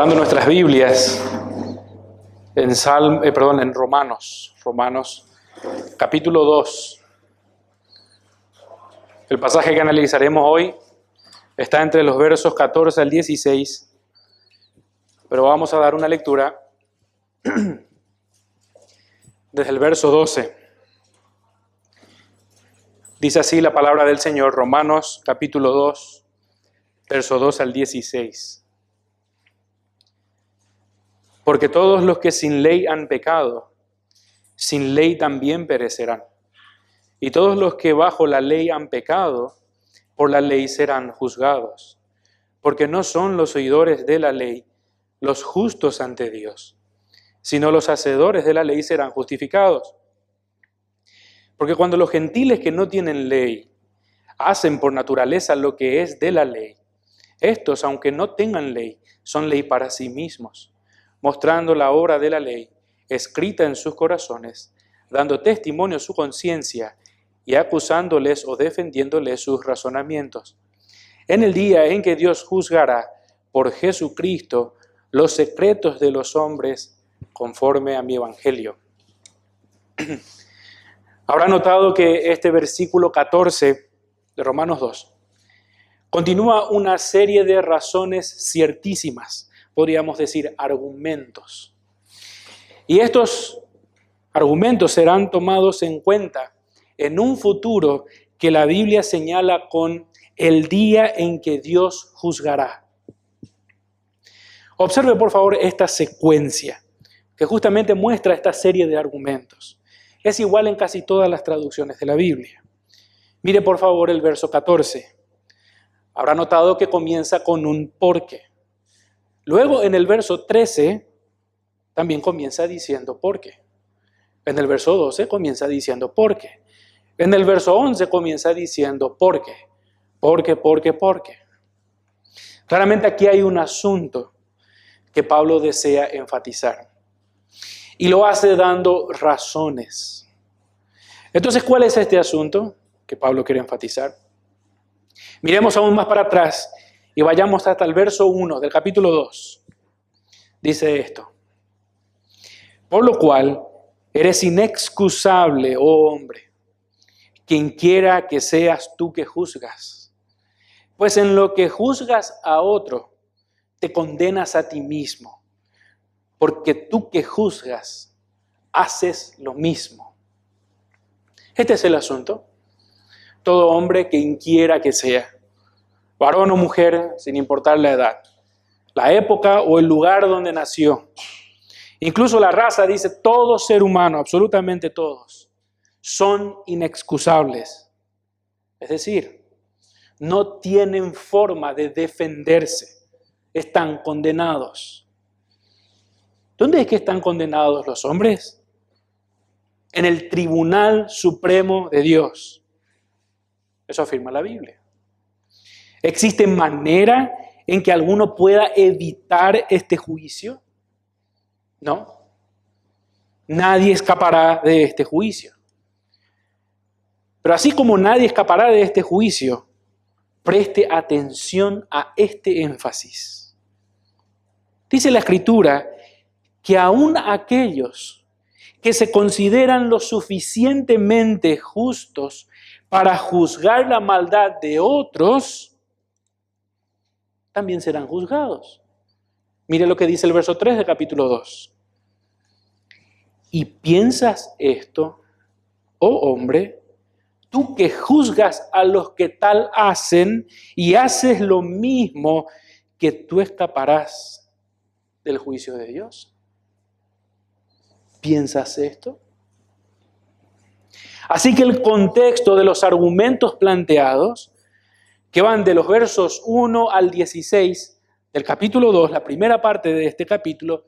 abriendo nuestras Biblias en Romanos capítulo 2. El pasaje que analizaremos hoy está entre los versos 14 al 16, pero vamos a dar una lectura desde el verso 12. Dice así la palabra del Señor, Romanos capítulo 2, verso 2 al 16. Porque todos los que sin ley han pecado, sin ley también perecerán. Y todos los que bajo la ley han pecado, por la ley serán juzgados. Porque no son los oidores de la ley los justos ante Dios, sino los hacedores de la ley serán justificados. Porque cuando los gentiles que no tienen ley hacen por naturaleza lo que es de la ley, estos, aunque no tengan ley, son ley para sí mismos, mostrando la obra de la ley escrita en sus corazones, dando testimonio a su conciencia y acusándoles o defendiéndoles sus razonamientos. En el día en que Dios juzgará por Jesucristo los secretos de los hombres conforme a mi evangelio. Habrá notado que este versículo 14 de Romanos 2 continúa una serie de razones ciertísimas, podríamos decir argumentos. Y estos argumentos serán tomados en cuenta en un futuro que la Biblia señala con el día en que Dios juzgará. Observe por favor esta secuencia que justamente muestra esta serie de argumentos. Es igual en casi todas las traducciones de la Biblia. Mire por favor el verso 14. Habrá notado que comienza con un porque. Luego en el verso 13 también comienza diciendo por qué. En el verso 12 comienza diciendo por qué. En el verso 11 comienza diciendo por qué. ¿Por qué? Claramente aquí hay un asunto que Pablo desea enfatizar. Y lo hace dando razones. Entonces, ¿cuál es este asunto que Pablo quiere enfatizar? Miremos aún más para atrás y vayamos hasta el verso 1 del capítulo 2. Dice esto: por lo cual eres inexcusable, oh hombre, quien quiera que seas tú que juzgas. Pues en lo que juzgas a otro, te condenas a ti mismo, porque tú que juzgas, haces lo mismo. Este es el asunto. Todo hombre, quien quiera que sea, varón o mujer, sin importar la edad, la época o el lugar donde nació. Incluso la raza dice, todo ser humano, absolutamente todos, son inexcusables. Es decir, no tienen forma de defenderse, están condenados. ¿Dónde es que están condenados los hombres? En el Tribunal Supremo de Dios. Eso afirma la Biblia. ¿Existe manera en que alguno pueda evitar este juicio? No. Nadie escapará de este juicio. Pero así como nadie escapará de este juicio, preste atención a este énfasis. Dice la Escritura que aún aquellos que se consideran lo suficientemente justos para juzgar la maldad de otros, también serán juzgados. Mire lo que dice el verso 3 del capítulo 2. ¿Y piensas esto, oh hombre, tú que juzgas a los que tal hacen y haces lo mismo, que tú escaparás del juicio de Dios? ¿Piensas esto? Así que el contexto de los argumentos planteados, que van de los versos 1 al 16 del capítulo 2, la primera parte de este capítulo,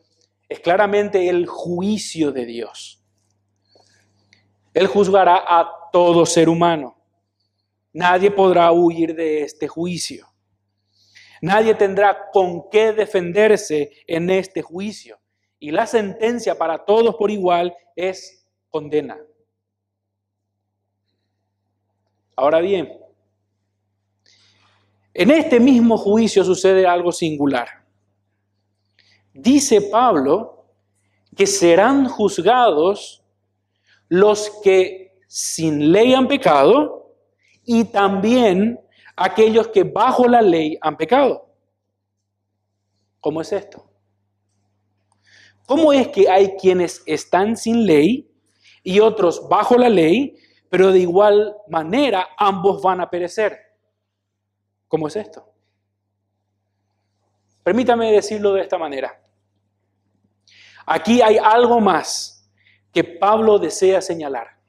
es claramente el juicio de Dios. Él juzgará a todo ser humano. Nadie podrá huir de este juicio. Nadie tendrá con qué defenderse en este juicio. Y la sentencia para todos por igual es condena. Ahora bien, en este mismo juicio sucede algo singular. dice Pablo que serán juzgados los que sin ley han pecado y también aquellos que bajo la ley han pecado. ¿Cómo es esto? ¿Cómo es que hay quienes están sin ley y otros bajo la ley, pero de igual manera ambos van a perecer? ¿Cómo es esto? Permítame decirlo de esta manera. Aquí hay algo más que Pablo desea señalar.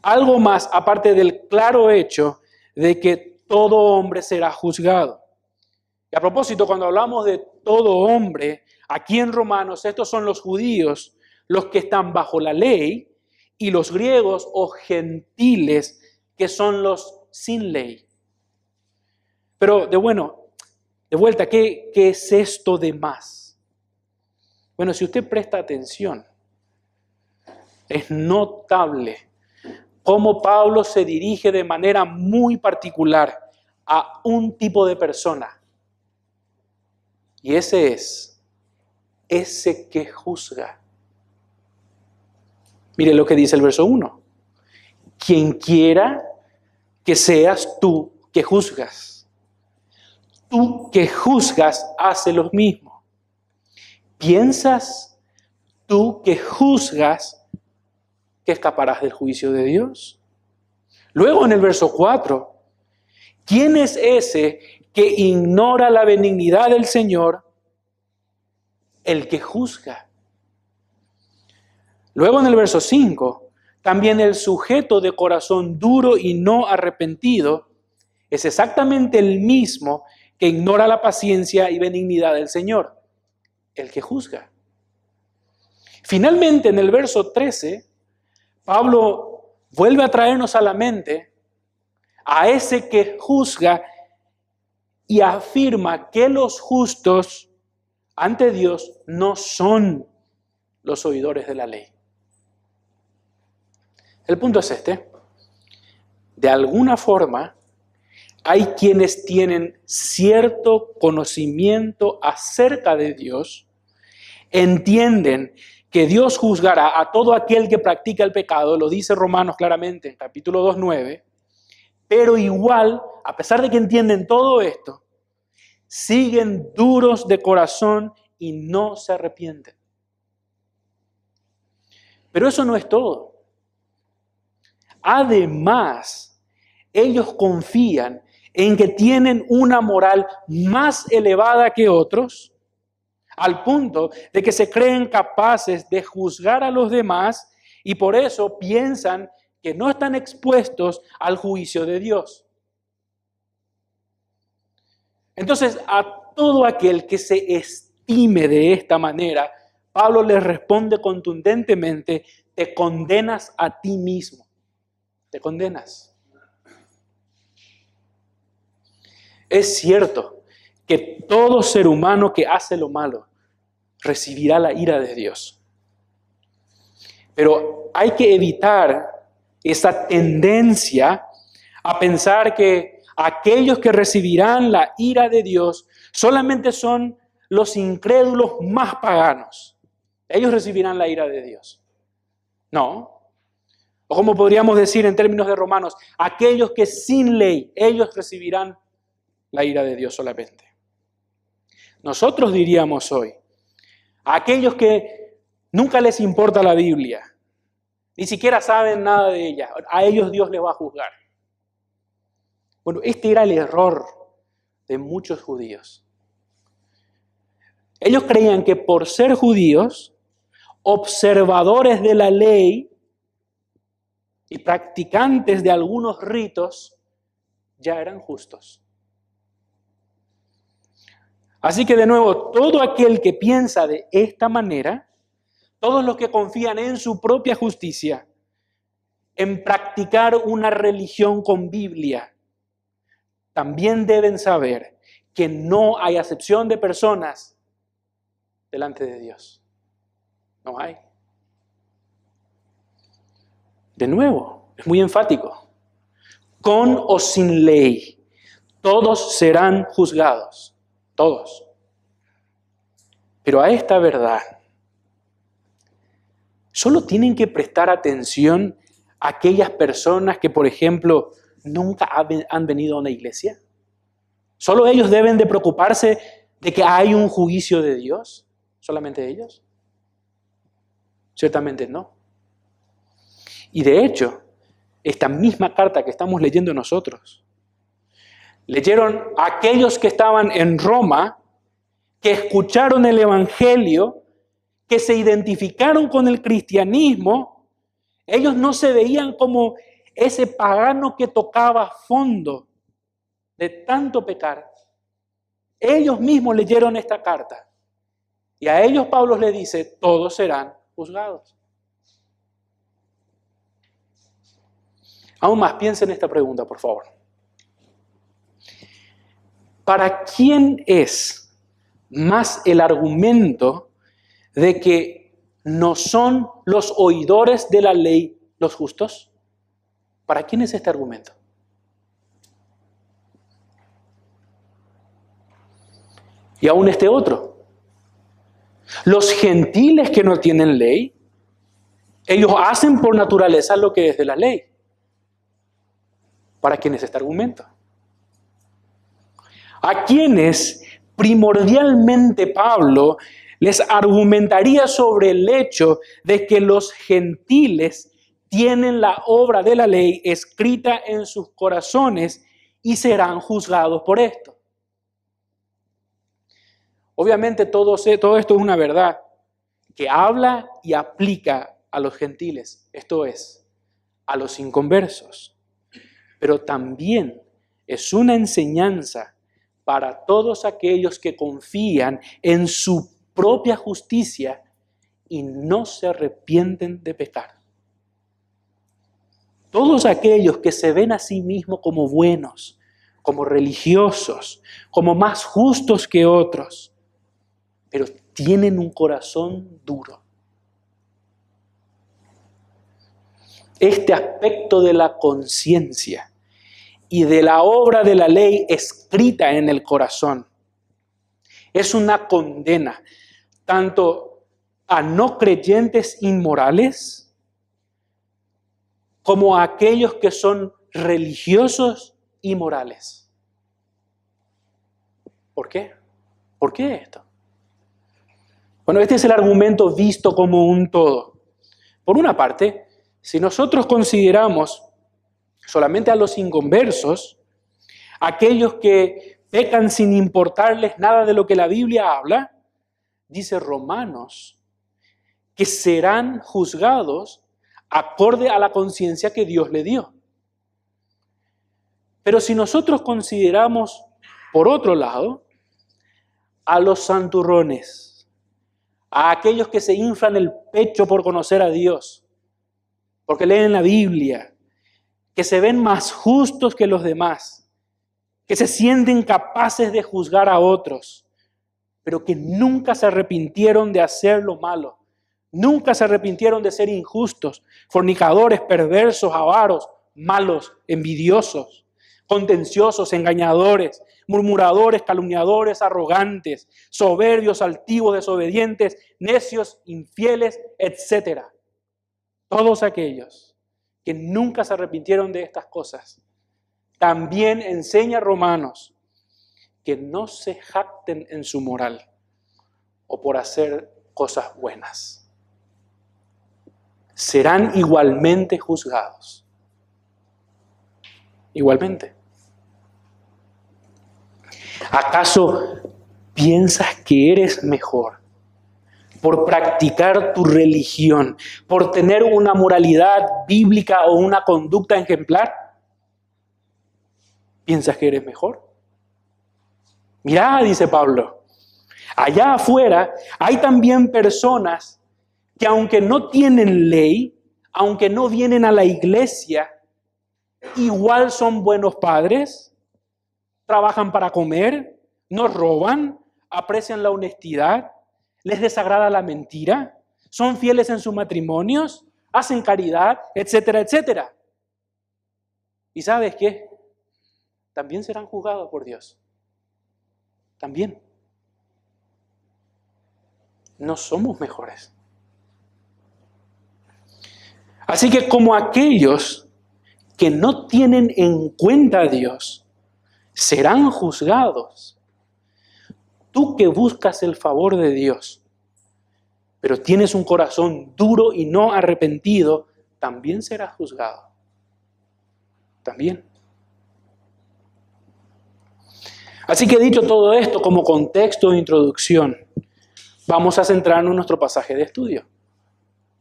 Algo más aparte del claro hecho de que todo hombre será juzgado. Y a propósito, cuando hablamos de todo hombre, aquí en Romanos, estos son los judíos, los que están bajo la ley, y los griegos o gentiles, que son los sin ley. Pero de vuelta, ¿qué es esto de más? Bueno, si usted presta atención, es notable cómo Pablo se dirige de manera muy particular a un tipo de persona. Y ese es ese que juzga. Mire lo que dice el verso 1. Quien quiera que seas tú que juzgas. Tú que juzgas, hace lo mismo. ¿Piensas tú que juzgas que escaparás del juicio de Dios? Luego en el verso 4, ¿quién es ese que ignora la benignidad del Señor? El que juzga. Luego en el verso 5, también el sujeto de corazón duro y no arrepentido es exactamente el mismo que ignora la paciencia y benignidad del Señor, el que juzga. Finalmente en el verso 13, Pablo vuelve a traernos a la mente a ese que juzga y afirma que los justos ante Dios no son los oidores de la ley. El punto es este. De alguna forma, hay quienes tienen cierto conocimiento acerca de Dios, entienden que Dios juzgará a todo aquel que practica el pecado, lo dice Romanos claramente en capítulo 2:9, pero igual, a pesar de que entienden todo esto, siguen duros de corazón y no se arrepienten. Pero eso no es todo. Además, ellos confían en que tienen una moral más elevada que otros, al punto de que se creen capaces de juzgar a los demás y por eso piensan que no están expuestos al juicio de Dios. Entonces, a todo aquel que se estime de esta manera, Pablo les responde contundentemente: te condenas a ti mismo. Te condenas. Es cierto que todo ser humano que hace lo malo recibirá la ira de Dios. Pero hay que evitar esa tendencia a pensar que aquellos que recibirán la ira de Dios solamente son los incrédulos más paganos. Ellos recibirán la ira de Dios. No. O como podríamos decir en términos de Romanos, aquellos que sin ley, ellos recibirán la ira de Dios solamente. Nosotros diríamos hoy, a aquellos que nunca les importa la Biblia, ni siquiera saben nada de ella, a ellos Dios les va a juzgar. Bueno, este era el error de muchos judíos. Ellos creían que por ser judíos, observadores de la ley y practicantes de algunos ritos, ya eran justos. Así que de nuevo, todo aquel que piensa de esta manera, todos los que confían en su propia justicia, en practicar una religión con Biblia, también deben saber que no hay acepción de personas delante de Dios. No hay. De nuevo, es muy enfático. Con o sin ley, todos serán juzgados. Todos. Pero a esta verdad solo tienen que prestar atención aquellas personas que, por ejemplo, nunca han venido a una iglesia. ¿Solo ellos deben de preocuparse de que hay un juicio de Dios? ¿Solamente ellos? Ciertamente no. Y de hecho, esta misma carta que estamos leyendo nosotros, leyeron aquellos que estaban en Roma, que escucharon el Evangelio, que se identificaron con el cristianismo. Ellos no se veían como ese pagano que tocaba fondo de tanto pecar. Ellos mismos leyeron esta carta. Y a ellos Pablo les dice, todos serán juzgados. Aún más, piensen en esta pregunta, por favor. ¿Para quién es más el argumento de que no son los oidores de la ley los justos? ¿Para quién es este argumento? Y aún este otro. Los gentiles que no tienen ley, ellos hacen por naturaleza lo que es de la ley. ¿Para quién es este argumento? ¿A quiénes primordialmente Pablo les argumentaría sobre el hecho de que los gentiles tienen la obra de la ley escrita en sus corazones y serán juzgados por esto? Obviamente todo esto es una verdad que habla y aplica a los gentiles, esto es, a los inconversos. Pero también es una enseñanza para todos aquellos que confían en su propia justicia y no se arrepienten de pecar. Todos aquellos que se ven a sí mismos como buenos, como religiosos, como más justos que otros, pero tienen un corazón duro. Este aspecto de la conciencia y de la obra de la ley escrita en el corazón es una condena tanto a no creyentes inmorales como a aquellos que son religiosos y morales. ¿Por qué? ¿Por qué esto? Bueno, este es el argumento visto como un todo. Por una parte, si nosotros consideramos solamente a los inconversos, aquellos que pecan sin importarles nada de lo que la Biblia habla, dice Romanos, que serán juzgados acorde a la conciencia que Dios le dio. Pero si nosotros consideramos, por otro lado, a los santurrones, a aquellos que se inflan el pecho por conocer a Dios, porque leen la Biblia, que se ven más justos que los demás, que se sienten capaces de juzgar a otros, pero que nunca se arrepintieron de hacer lo malo, nunca se arrepintieron de ser injustos, fornicadores, perversos, avaros, malos, envidiosos, contenciosos, engañadores, murmuradores, calumniadores, arrogantes, soberbios, altivos, desobedientes, necios, infieles, etc. Todos aquellos que nunca se arrepintieron de estas cosas. También enseña Romanos que no se jacten en su moral o por hacer cosas buenas. Serán igualmente juzgados. Igualmente. ¿Acaso piensas que eres mejor por practicar tu religión, por tener una moralidad bíblica o una conducta ejemplar? ¿Piensas que eres mejor? Mirá, dice Pablo, allá afuera hay también personas que aunque no tienen ley, aunque no vienen a la iglesia, igual son buenos padres, trabajan para comer, no roban, aprecian la honestidad, les desagrada la mentira, son fieles en sus matrimonios, hacen caridad, etcétera, etcétera. ¿Y sabes qué? También serán juzgados por Dios. También. no somos mejores. Así que como aquellos que no tienen en cuenta a Dios serán juzgados, tú que buscas el favor de Dios, pero tienes un corazón duro y no arrepentido, también serás juzgado. También. Así que dicho todo esto como contexto de introducción, vamos a centrarnos en nuestro pasaje de estudio.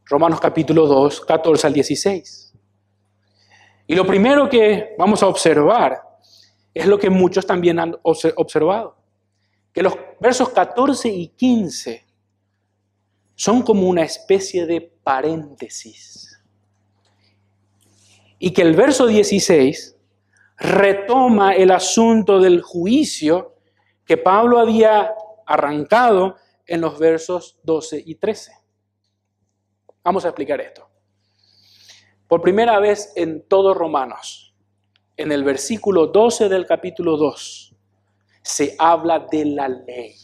Romanos capítulo 2, 14 al 16. Y lo primero que vamos a observar es lo que muchos también han observado. Que los versos 14 y 15 son como una especie de paréntesis. Y que el verso 16 retoma el asunto del juicio que Pablo había arrancado en los versos 12 y 13. Vamos a explicar esto. Por primera vez en todo Romanos, en el versículo 12 del capítulo 2, se habla de la ley.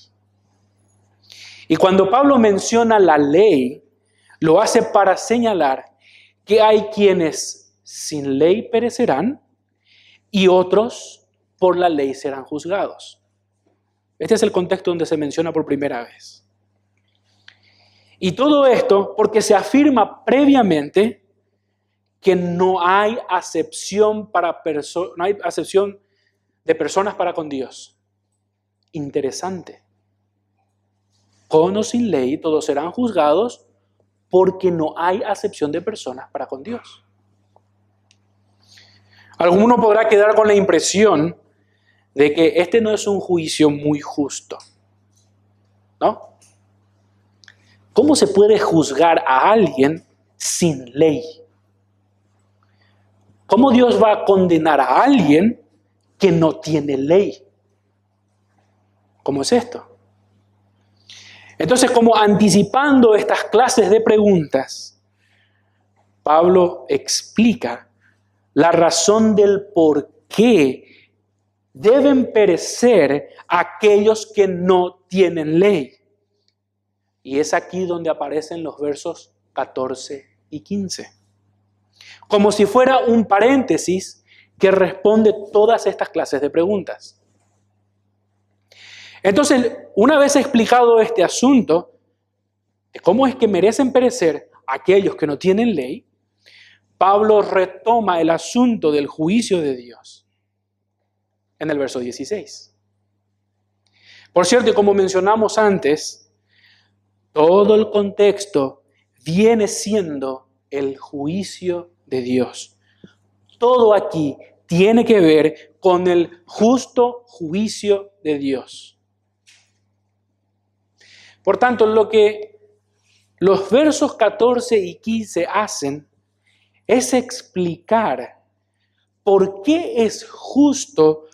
Y cuando Pablo menciona la ley, lo hace para señalar que hay quienes sin ley perecerán y otros por la ley serán juzgados. Este es el contexto donde se menciona por primera vez. Y todo esto porque se afirma previamente que no hay acepción de personas para con Dios. Interesante. Con o sin ley todos serán juzgados porque no hay acepción de personas para con Dios. Alguno podrá quedar con la impresión de que este no es un juicio muy justo, ¿no? ¿Cómo se puede juzgar a alguien sin ley? ¿Cómo Dios va a condenar a alguien que no tiene ley? ¿Cómo es esto? Entonces, como anticipando estas clases de preguntas, Pablo explica la razón del por qué deben perecer aquellos que no tienen ley. Y es aquí donde aparecen los versos 14 y 15. Como si fuera un paréntesis que responde todas estas clases de preguntas. Entonces, una vez explicado este asunto, de cómo es que merecen perecer aquellos que no tienen ley, Pablo retoma el asunto del juicio de Dios en el verso 16. Por cierto, como mencionamos antes, todo el contexto viene siendo el juicio de Dios. Todo aquí tiene que ver con el justo juicio de Dios. Por tanto, lo que los versos 14 y 15 hacen es explicar por qué es justo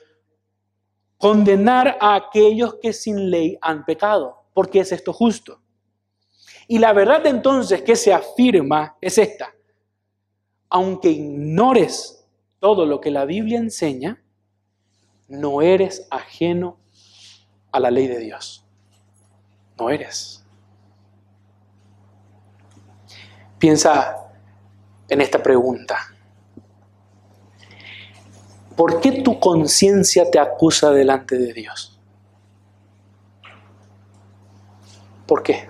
condenar a aquellos que sin ley han pecado. ¿Por qué es esto justo? Y la verdad entonces que se afirma es esta. Aunque ignores todo lo que la Biblia enseña, no eres ajeno a la ley de Dios. No eres. Piensa en esta pregunta. ¿Por qué tu conciencia te acusa delante de Dios? ¿Por qué?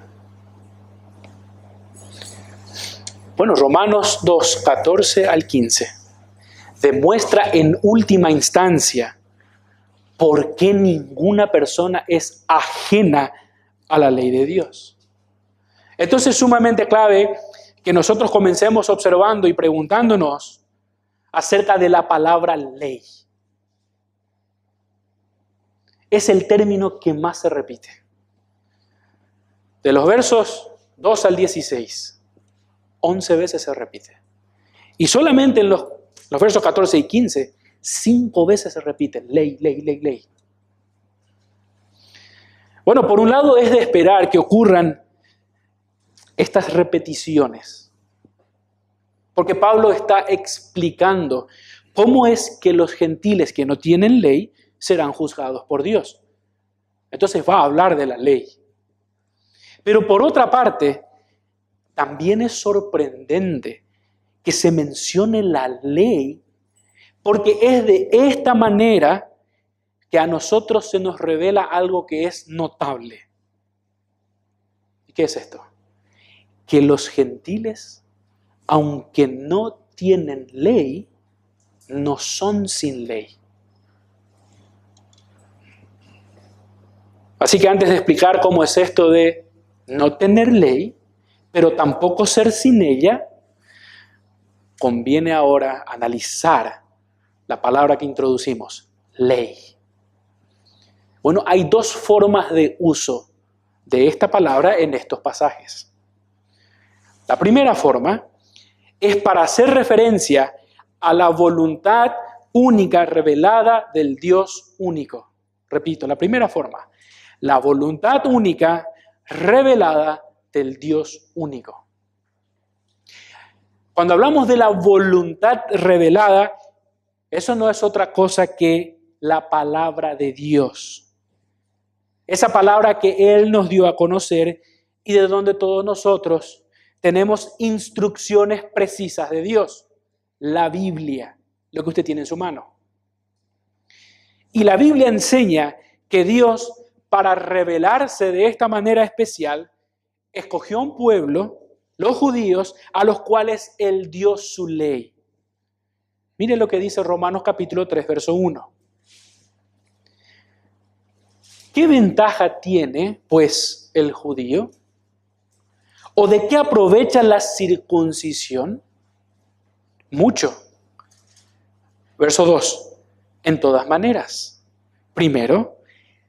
Bueno, Romanos 2, 14 al 15 demuestra en última instancia por qué ninguna persona es ajena a la ley de Dios. Entonces es sumamente clave que nosotros comencemos observando y preguntándonos acerca de la palabra ley. Es el término que más se repite. De los versos 2 al 16, 11 veces se repite. Y solamente en los versos 14 y 15, 5 veces se repite ley, ley, ley, ley. Bueno, por un lado es de esperar que ocurran estas repeticiones, porque Pablo está explicando cómo es que los gentiles que no tienen ley serán juzgados por Dios. Entonces va a hablar de la ley. Pero por otra parte, también es sorprendente que se mencione la ley, porque es de esta manera que a nosotros se nos revela algo que es notable. ¿Y qué es esto? Que los gentiles, aunque no tienen ley, no son sin ley. Así que antes de explicar cómo es esto de no tener ley, pero tampoco ser sin ella, conviene ahora analizar la palabra que introducimos, ley. Bueno, hay dos formas de uso de esta palabra en estos pasajes. La primera forma es para hacer referencia a la voluntad única revelada del Dios único. Repito, la primera forma, la voluntad única revelada del Dios único. Cuando hablamos de la voluntad revelada, eso no es otra cosa que la palabra de Dios. Esa palabra que Él nos dio a conocer y de donde todos nosotros tenemos instrucciones precisas de Dios. La Biblia, lo que usted tiene en su mano. Y la Biblia enseña que Dios, para revelarse de esta manera especial, escogió un pueblo, los judíos, a los cuales Él dio su ley. Mire lo que dice Romanos capítulo 3, verso 1. ¿Qué ventaja tiene, pues, el judío? ¿O de qué aprovecha la circuncisión? Mucho. Verso 2. En todas maneras. Primero,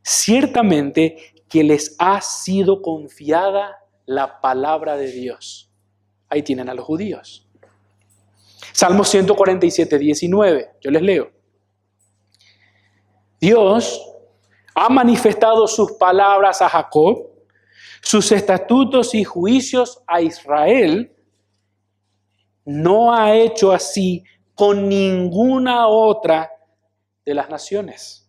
ciertamente que les ha sido confiada la palabra de Dios. Ahí tienen a los judíos. Salmo 147, 19. Yo les leo. Dios ha manifestado sus palabras a Jacob, sus estatutos y juicios a Israel. No ha hecho así con ninguna otra de las naciones.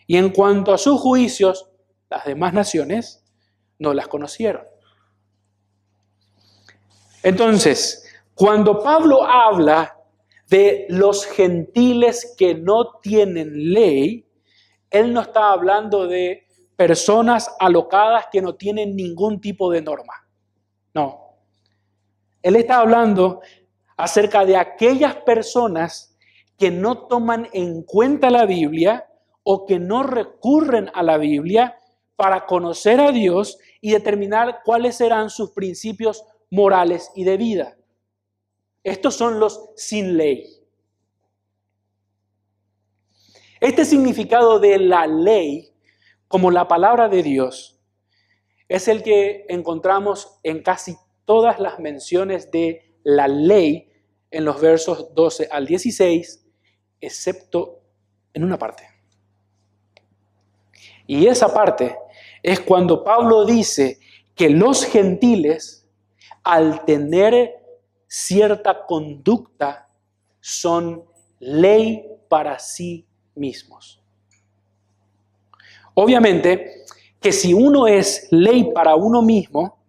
Y en cuanto a sus juicios, las demás naciones no las conocieron. Entonces, cuando Pablo habla de los gentiles que no tienen ley, él no está hablando de personas alocadas que no tienen ningún tipo de norma. No. Él está hablando acerca de aquellas personas que no toman en cuenta la Biblia o que no recurren a la Biblia para conocer a Dios y determinar cuáles serán sus principios morales y de vida. Estos son los sin ley. Este significado de la ley, como la palabra de Dios, es el que encontramos en casi todas las menciones de la ley en los versos 12 al 16, excepto en una parte. Y esa parte es cuando Pablo dice que los gentiles, al tener cierta conducta, son ley para sí mismos. Obviamente que si uno es ley para uno mismo,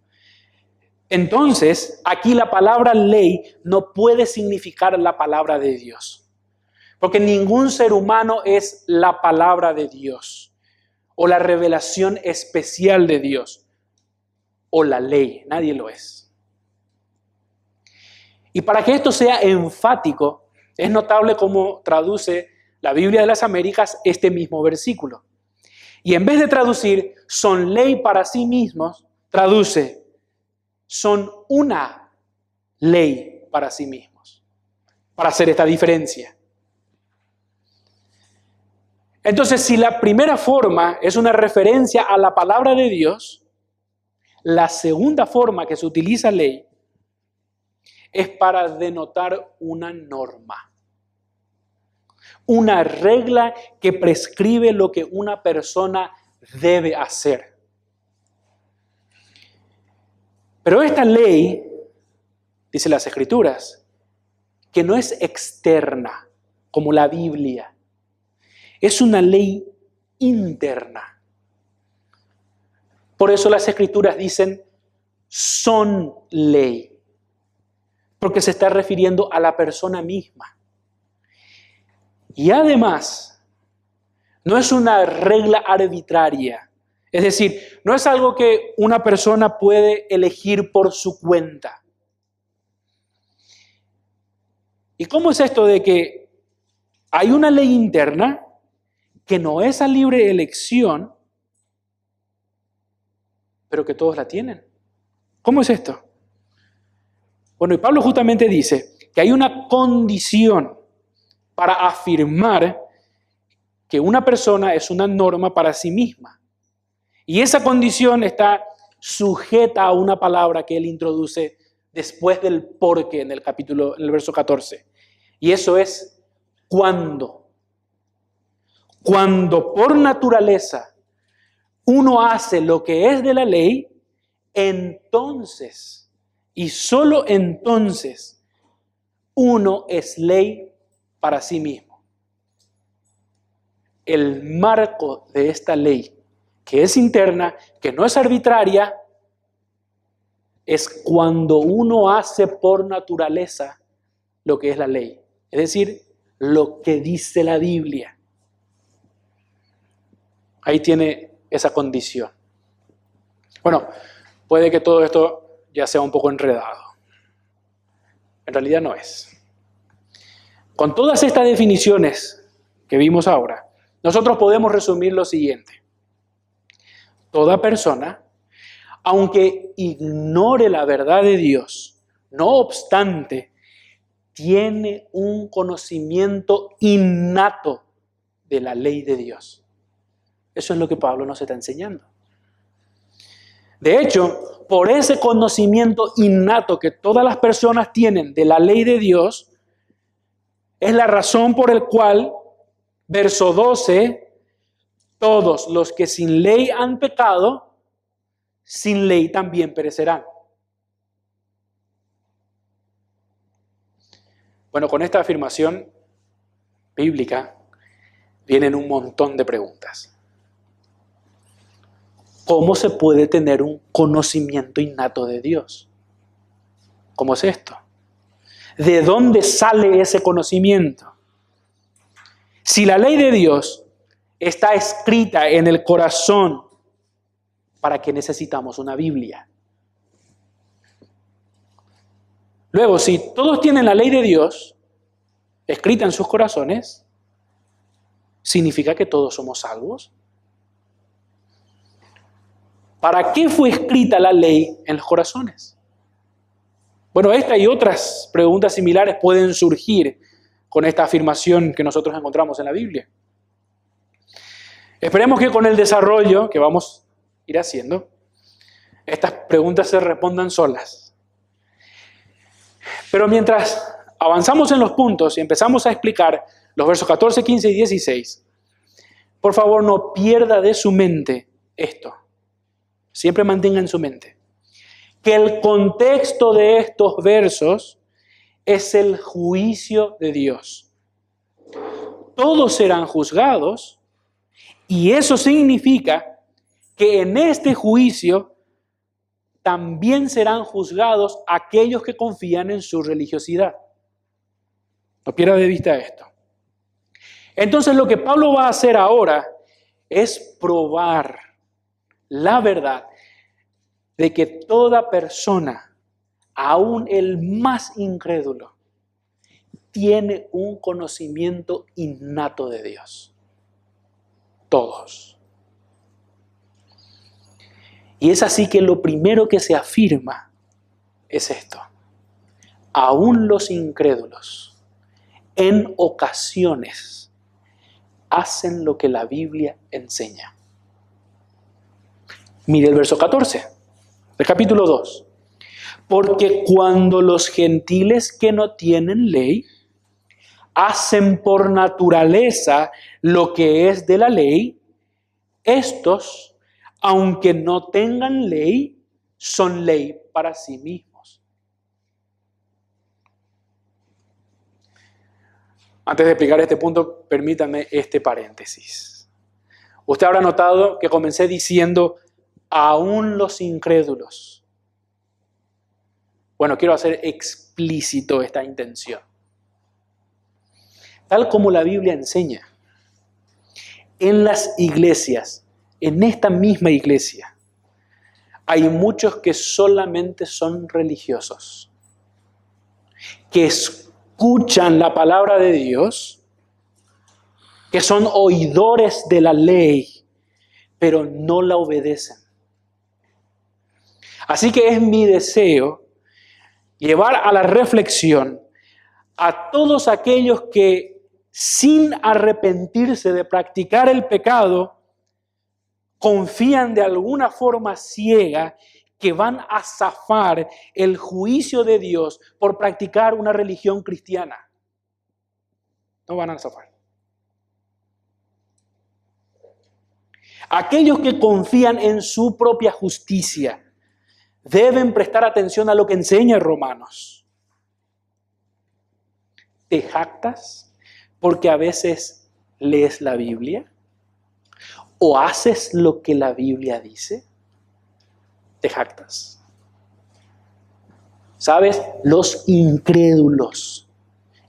entonces aquí la palabra ley no puede significar la palabra de Dios. Porque ningún ser humano es la palabra de Dios o la revelación especial de Dios o la ley. Nadie lo es. Y para que esto sea enfático, es notable cómo traduce la Biblia de las Américas este mismo versículo. Y en vez de traducir son ley para sí mismos, traduce son una ley para sí mismos, para hacer esta diferencia. Entonces, si la primera forma es una referencia a la palabra de Dios, la segunda forma que se utiliza ley es para denotar una norma, una regla que prescribe lo que una persona debe hacer. Pero esta ley, dice las Escrituras, que no es externa como la Biblia, es una ley interna. Por eso las Escrituras dicen son ley, porque se está refiriendo a la persona misma. Y además, no es una regla arbitraria, es decir, no es algo que una persona puede elegir por su cuenta. ¿Y cómo es esto de que hay una ley interna que no es a libre elección, pero que todos la tienen? ¿Cómo es esto? Bueno, y Pablo justamente dice que hay una condición para afirmar que una persona es una norma para sí misma. Y esa condición está sujeta a una palabra que él introduce después del porque en el verso 14. Y eso es cuando. Cuando por naturaleza uno hace lo que es de la ley, entonces, y solo entonces, uno es ley para sí mismo. El marco de esta ley, que es interna, que no es arbitraria, es cuando uno hace por naturaleza lo que es la ley. Es decir, lo que dice la Biblia. Ahí tiene esa condición. Bueno, puede que todo esto ya sea un poco enredado. En realidad no es. Con todas estas definiciones que vimos ahora, nosotros podemos resumir lo siguiente. Toda persona, aunque ignore la verdad de Dios, no obstante, tiene un conocimiento innato de la ley de Dios. Eso es lo que Pablo nos está enseñando. De hecho, por ese conocimiento innato que todas las personas tienen de la ley de Dios, es la razón por la cual, verso 12, todos los que sin ley han pecado, sin ley también perecerán. Bueno, con esta afirmación bíblica vienen un montón de preguntas. ¿Cómo se puede tener un conocimiento innato de Dios? ¿Cómo es esto? ¿De dónde sale ese conocimiento? Si la ley de Dios está escrita en el corazón, ¿para qué necesitamos una Biblia? Luego, si todos tienen la ley de Dios escrita en sus corazones, ¿significa que todos somos salvos? ¿Para qué fue escrita la ley en los corazones? Bueno, esta y otras preguntas similares pueden surgir con esta afirmación que nosotros encontramos en la Biblia. Esperemos que con el desarrollo que vamos a ir haciendo, estas preguntas se respondan solas. Pero mientras avanzamos en los puntos y empezamos a explicar los versos 14, 15 y 16, por favor no pierda de su mente esto. Siempre mantenga en su mente que el contexto de estos versos es el juicio de Dios. Todos serán juzgados y eso significa que en este juicio también serán juzgados aquellos que confían en su religiosidad. No pierda de vista esto. Entonces lo que Pablo va a hacer ahora es probar la verdad de que toda persona, aún el más incrédulo, tiene un conocimiento innato de Dios. Todos. Y es así que lo primero que se afirma es esto. Aún los incrédulos, en ocasiones, hacen lo que la Biblia enseña. Mire el verso 14 del capítulo 2. Porque cuando los gentiles que no tienen ley hacen por naturaleza lo que es de la ley, estos, aunque no tengan ley, son ley para sí mismos. Antes de explicar este punto, permítame este paréntesis. Usted habrá notado que comencé diciendo aún los incrédulos. Bueno, quiero hacer explícito esta intención. Tal como la Biblia enseña, en las iglesias, en esta misma iglesia, hay muchos que solamente son religiosos, que escuchan la palabra de Dios, que son oidores de la ley, pero no la obedecen. Así que es mi deseo llevar a la reflexión a todos aquellos que, sin arrepentirse de practicar el pecado, confían de alguna forma ciega que van a zafar el juicio de Dios por practicar una religión cristiana. No van a zafar. Aquellos que confían en su propia justicia deben prestar atención a lo que enseña Romanos. ¿Te jactas porque a veces lees la Biblia? ¿O haces lo que la Biblia dice? Te jactas. ¿Sabes? Los incrédulos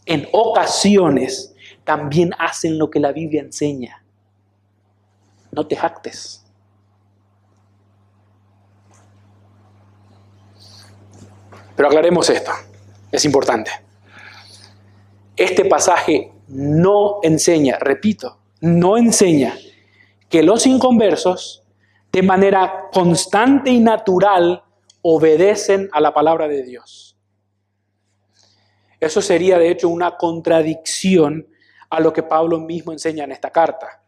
en ocasiones también hacen lo que la Biblia enseña. No te jactes. Pero aclaremos esto, es importante. Este pasaje no enseña, repito, no enseña que los inconversos de manera constante y natural obedecen a la palabra de Dios. Eso sería de hecho una contradicción a lo que Pablo mismo enseña en esta carta.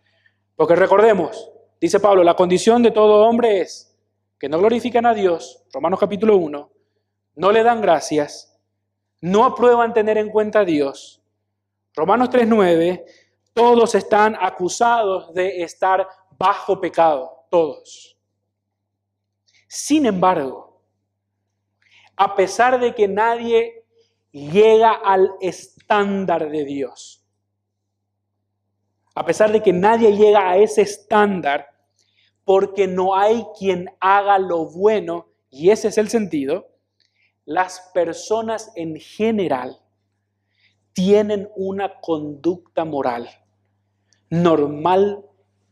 Porque recordemos, dice Pablo, la condición de todo hombre es que no glorifican a Dios, Romanos capítulo 1, no le dan gracias, no aprueban tener en cuenta a Dios. Romanos 3:9, todos están acusados de estar bajo pecado, todos. Sin embargo, a pesar de que nadie llega al estándar de Dios, a pesar de que nadie llega a ese estándar, porque no hay quien haga lo bueno, y ese es el sentido, las personas en general tienen una conducta moral normal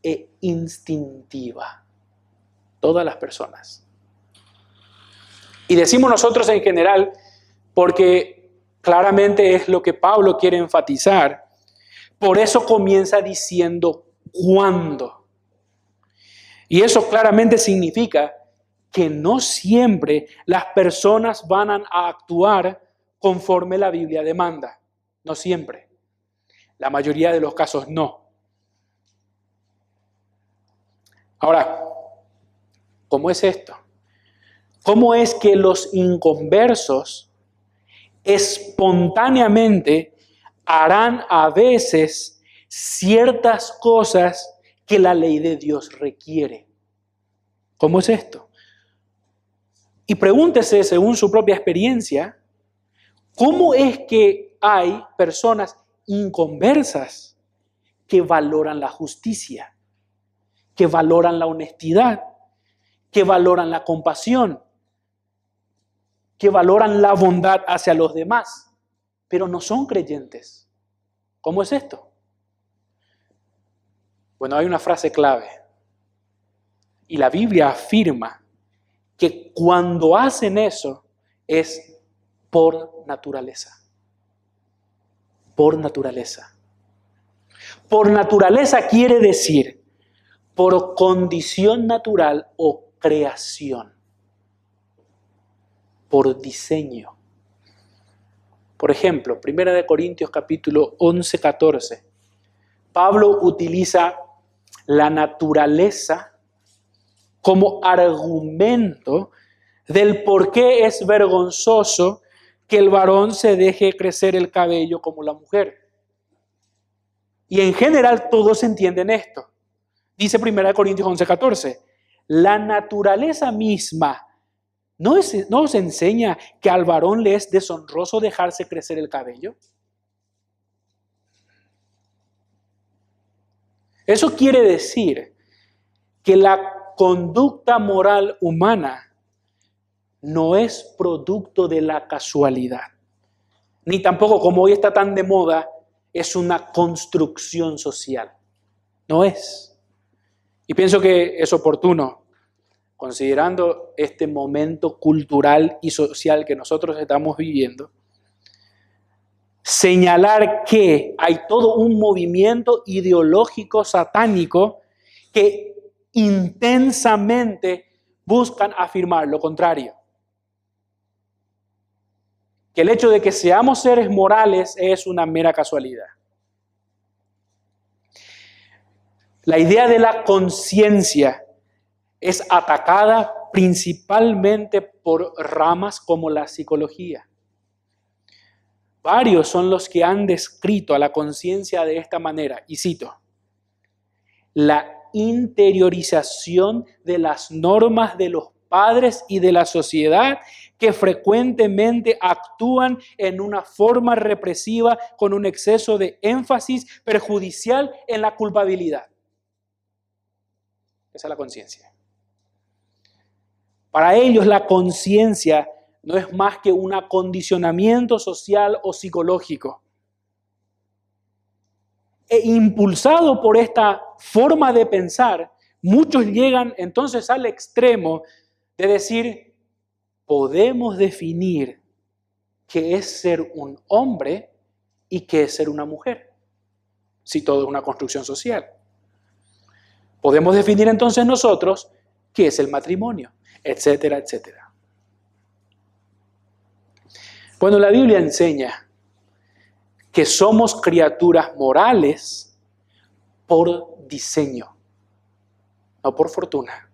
e instintiva. Todas las personas. Y decimos nosotros en general porque claramente es lo que Pablo quiere enfatizar. Por eso comienza diciendo ¿cuándo? Y eso claramente significa que no siempre las personas van a actuar conforme la Biblia demanda. No siempre. La mayoría de los casos no. Ahora, ¿cómo es esto? ¿Cómo es que los inconversos espontáneamente harán a veces ciertas cosas que la ley de Dios requiere? ¿Cómo es esto? Y pregúntese, según su propia experiencia, ¿cómo es que hay personas inconversas que valoran la justicia, que valoran la honestidad, que valoran la compasión, que valoran la bondad hacia los demás, pero no son creyentes? ¿Cómo es esto? Bueno, hay una frase clave. Y la Biblia afirma que cuando hacen eso es por naturaleza. Por naturaleza. Por naturaleza quiere decir por condición natural o creación. Por diseño. Por ejemplo, 1 Corintios capítulo 11, 14. Pablo utiliza la naturaleza como argumento del por qué es vergonzoso que el varón se deje crecer el cabello como la mujer. Y en general todos entienden esto. Dice 1 Corintios 11:14, la naturaleza misma ¿no os enseña que al varón le es deshonroso dejarse crecer el cabello? Eso quiere decir que la conducta moral humana no es producto de la casualidad, ni tampoco, como hoy está tan de moda, es una construcción social. No es. Y pienso que es oportuno, considerando este momento cultural y social que nosotros estamos viviendo, señalar que hay todo un movimiento ideológico satánico que intensamente buscan afirmar lo contrario. Que el hecho de que seamos seres morales es una mera casualidad. La idea de la conciencia es atacada principalmente por ramas como la psicología. Varios son los que han descrito a la conciencia de esta manera, y cito: la interiorización de las normas de los padres y de la sociedad que frecuentemente actúan en una forma represiva con un exceso de énfasis perjudicial en la culpabilidad. Esa es la conciencia. Para ellos la conciencia no es más que un acondicionamiento social o psicológico. E impulsado por esta forma de pensar, muchos llegan entonces al extremo de decir: podemos definir qué es ser un hombre y qué es ser una mujer, si todo es una construcción social. Podemos definir entonces nosotros qué es el matrimonio, etcétera, etcétera. Bueno, la Biblia enseña que somos criaturas morales por diseño, no por fortuna,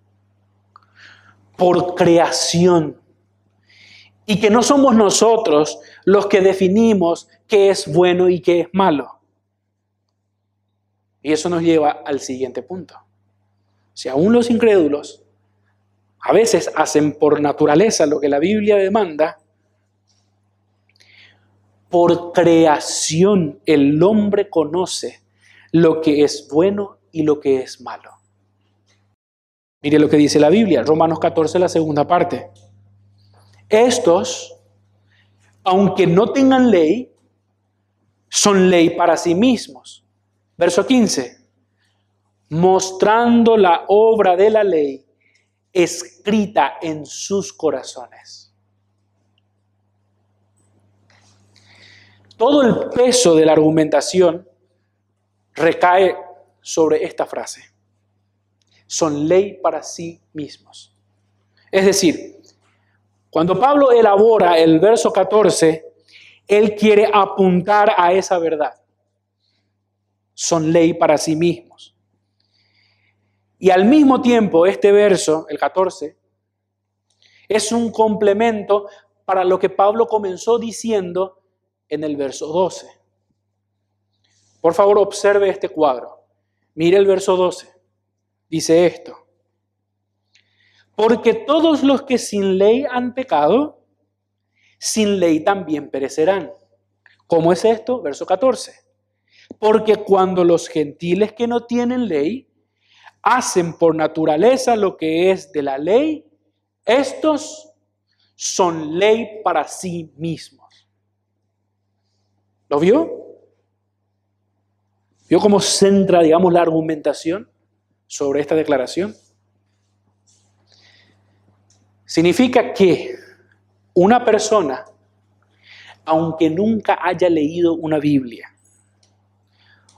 por creación, y que no somos nosotros los que definimos qué es bueno y qué es malo. Y eso nos lleva al siguiente punto. Si aún los incrédulos a veces hacen por naturaleza lo que la Biblia demanda, por creación el hombre conoce lo que es bueno y lo que es malo. Mire lo que dice la Biblia, Romanos 14, la segunda parte. Estos, aunque no tengan ley, son ley para sí mismos. Verso 15. Mostrando la obra de la ley escrita en sus corazones. Todo el peso de la argumentación recae sobre esta frase. Son ley para sí mismos. Es decir, cuando Pablo elabora el verso 14, él quiere apuntar a esa verdad. Son ley para sí mismos. Y al mismo tiempo, este verso, el 14, es un complemento para lo que Pablo comenzó diciendo en el verso 12. Por favor, observe este cuadro. Mire el verso 12. Dice esto: porque todos los que sin ley han pecado, sin ley también perecerán. ¿Cómo es esto? Verso 14. Porque cuando los gentiles que no tienen ley hacen por naturaleza lo que es de la ley, estos son ley para sí mismos. ¿Lo vio? ¿Vio cómo centra, digamos, la argumentación sobre esta declaración? Significa que una persona, aunque nunca haya leído una Biblia,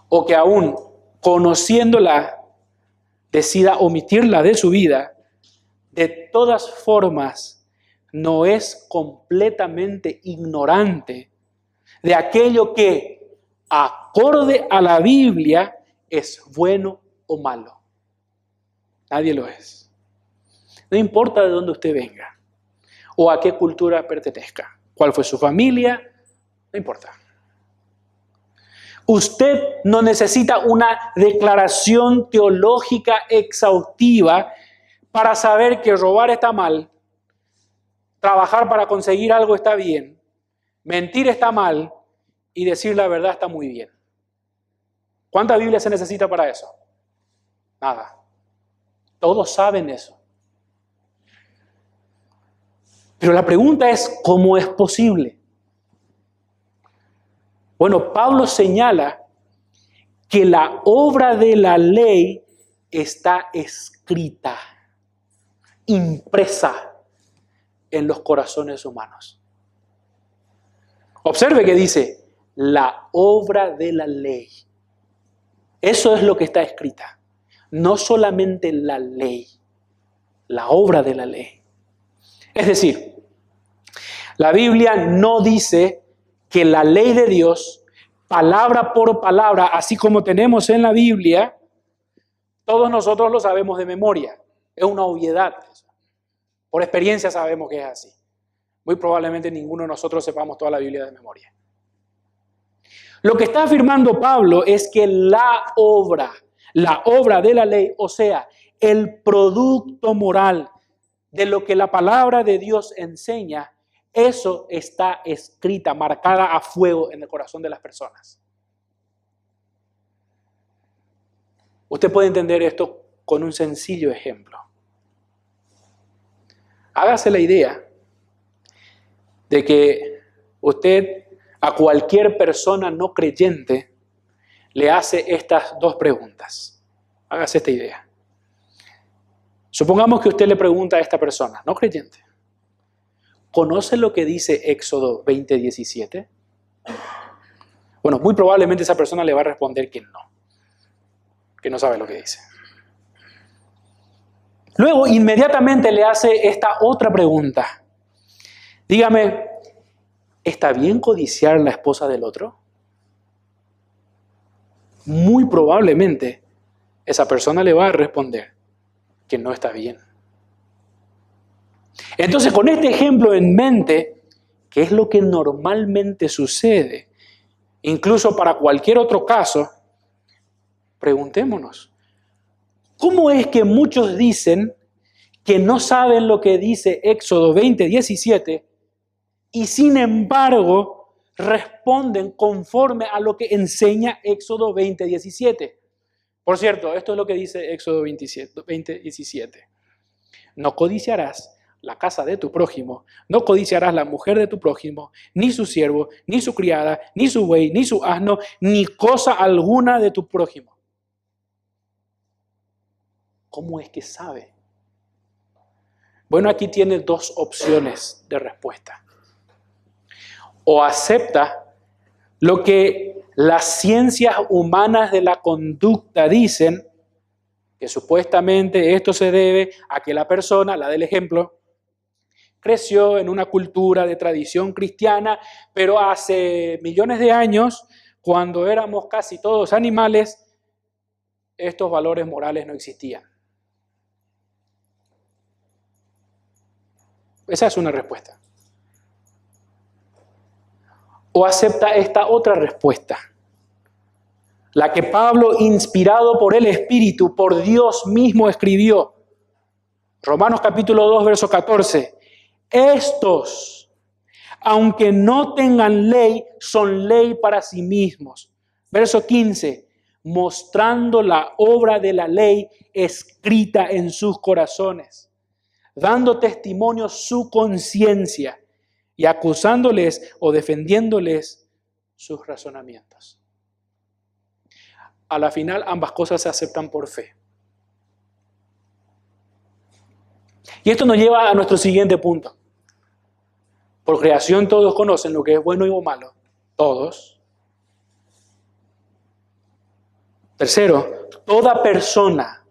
o que aún conociéndola decida omitirla de su vida, de todas formas no es completamente ignorante de aquello que, acorde a la Biblia, es bueno o malo. Nadie lo es. No importa de dónde usted venga o a qué cultura pertenezca, cuál fue su familia, no importa. Usted no necesita una declaración teológica exhaustiva para saber que robar está mal, trabajar para conseguir algo está bien, mentir está mal y decir la verdad está muy bien. ¿Cuánta Biblia se necesita para eso? Nada. Todos saben eso. Pero la pregunta es, ¿cómo es posible? Bueno, Pablo señala que la obra de la ley está escrita, impresa en los corazones humanos. Observe que dice, la obra de la ley. Eso es lo que está escrita. No solamente la ley, la obra de la ley. Es decir, la Biblia no dice que la ley de Dios, palabra por palabra, así como tenemos en la Biblia, todos nosotros lo sabemos de memoria. Es una obviedad. Por experiencia sabemos que es así. Muy probablemente ninguno de nosotros sepamos toda la Biblia de memoria. Lo que está afirmando Pablo es que la obra de la ley, o sea, el producto moral de lo que la palabra de Dios enseña, eso está escrita, marcada a fuego en el corazón de las personas. Usted puede entender esto con un sencillo ejemplo. Hágase la idea de que usted a cualquier persona no creyente le hace estas dos preguntas. Hágase esta idea. Supongamos que usted le pregunta a esta persona, no creyente, ¿conoce lo que dice Éxodo 20:17? Bueno, muy probablemente esa persona le va a responder que no sabe lo que dice. Luego, inmediatamente le hace esta otra pregunta. Dígame, ¿está bien codiciar la esposa del otro? Muy probablemente esa persona le va a responder que no está bien. Entonces, con este ejemplo en mente, ¿qué es lo que normalmente sucede? Incluso para cualquier otro caso, preguntémonos, ¿cómo es que muchos dicen que no saben lo que dice Éxodo 20:17 y sin embargo responden conforme a lo que enseña Éxodo 20:17? Por cierto, esto es lo que dice Éxodo 20:17. No codiciarás la casa de tu prójimo, no codiciarás la mujer de tu prójimo, ni su siervo, ni su criada, ni su buey, ni su asno, ni cosa alguna de tu prójimo. ¿Cómo es que sabe? Bueno, aquí tiene dos opciones de respuesta. O acepta lo que las ciencias humanas de la conducta dicen, que supuestamente esto se debe a que la persona, la del ejemplo, creció en una cultura de tradición cristiana, pero hace millones de años, cuando éramos casi todos animales, estos valores morales no existían. Esa es una respuesta. O acepta esta otra respuesta, la que Pablo, inspirado por el Espíritu, por Dios mismo, escribió. Romanos capítulo 2, verso 14. Estos, aunque no tengan ley, son ley para sí mismos. Verso 15. Mostrando la obra de la ley escrita en sus corazones, dando testimonio su conciencia y acusándoles o defendiéndoles sus razonamientos. A la final, ambas cosas se aceptan por fe. Y esto nos lleva a nuestro siguiente punto. Por creación todos conocen lo que es bueno y lo malo. Todos. Tercero, toda persona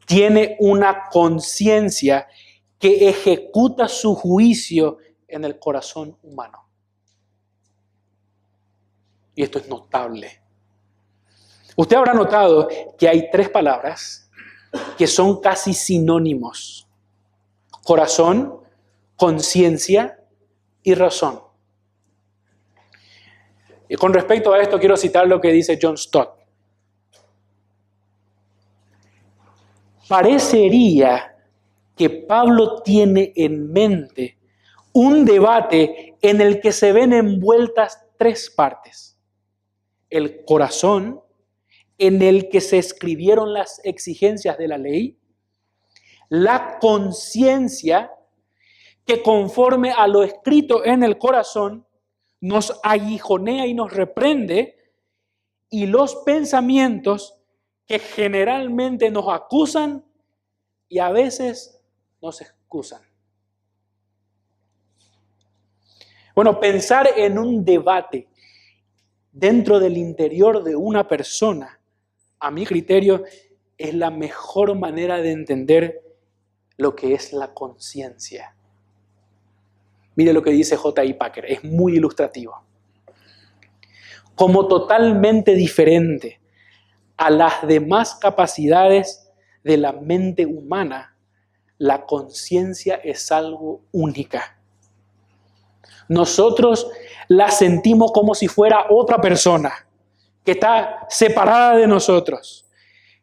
tiene una conciencia que ejecuta su juicio en el corazón humano. Y esto es notable. Usted habrá notado que hay tres palabras que son casi sinónimos: corazón, conciencia y razón. Y con respecto a esto quiero citar lo que dice John Stott. Parecería que Pablo tiene en mente un debate en el que se ven envueltas tres partes: el corazón, en el que se escribieron las exigencias de la ley; la conciencia, que conforme a lo escrito en el corazón, nos aguijonea y nos reprende, y los pensamientos que generalmente nos acusan y a veces nos excusan. Bueno, pensar en un debate dentro del interior de una persona, a mi criterio, es la mejor manera de entender lo que es la conciencia. Mire lo que dice J.I. Packer, es muy ilustrativo. Como totalmente diferente a las demás capacidades de la mente humana, la conciencia es algo única. Nosotros la sentimos como si fuera otra persona que está separada de nosotros,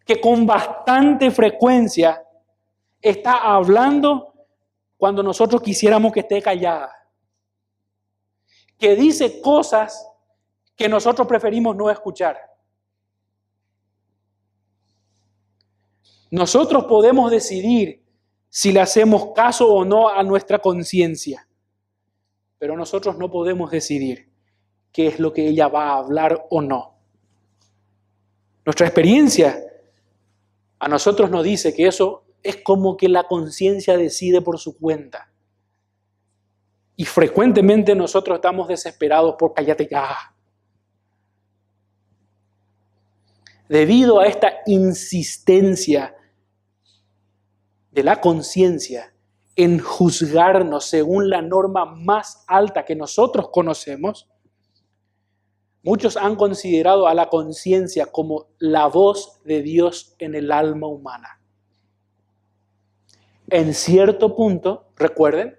que con bastante frecuencia está hablando cuando nosotros quisiéramos que esté callada, que dice cosas que nosotros preferimos no escuchar. Nosotros podemos decidir si le hacemos caso o no a nuestra conciencia, pero nosotros no podemos decidir qué es lo que ella va a hablar o no. Nuestra experiencia a nosotros nos dice que eso es como que la conciencia decide por su cuenta. Y frecuentemente nosotros estamos desesperados por cállate ya. Debido a esta insistencia de la conciencia en juzgarnos según la norma más alta que nosotros conocemos, muchos han considerado a la conciencia como la voz de Dios en el alma humana. En cierto punto, recuerden,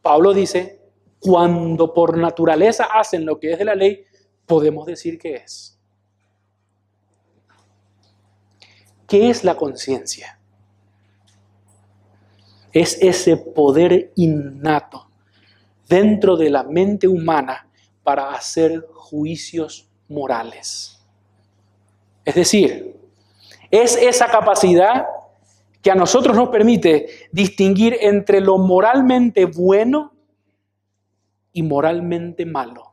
Pablo dice, cuando por naturaleza hacen lo que es de la ley, podemos decir que es. ¿Qué es la conciencia? Es ese poder innato dentro de la mente humana para hacer juicios morales. Es decir, es esa capacidad que a nosotros nos permite distinguir entre lo moralmente bueno y moralmente malo.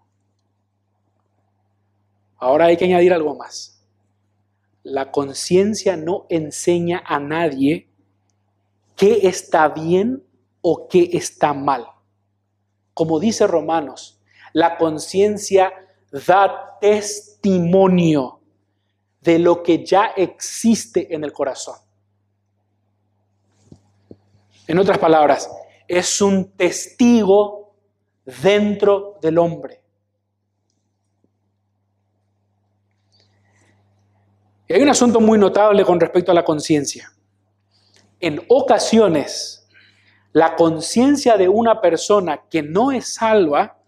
Ahora hay que añadir algo más. La conciencia no enseña a nadie qué está bien o qué está mal. Como dice Romanos, la conciencia da testimonio de lo que ya existe en el corazón. En otras palabras, es un testigo dentro del hombre. Y hay un asunto muy notable con respecto a la conciencia. En ocasiones, la conciencia de una persona que no es salva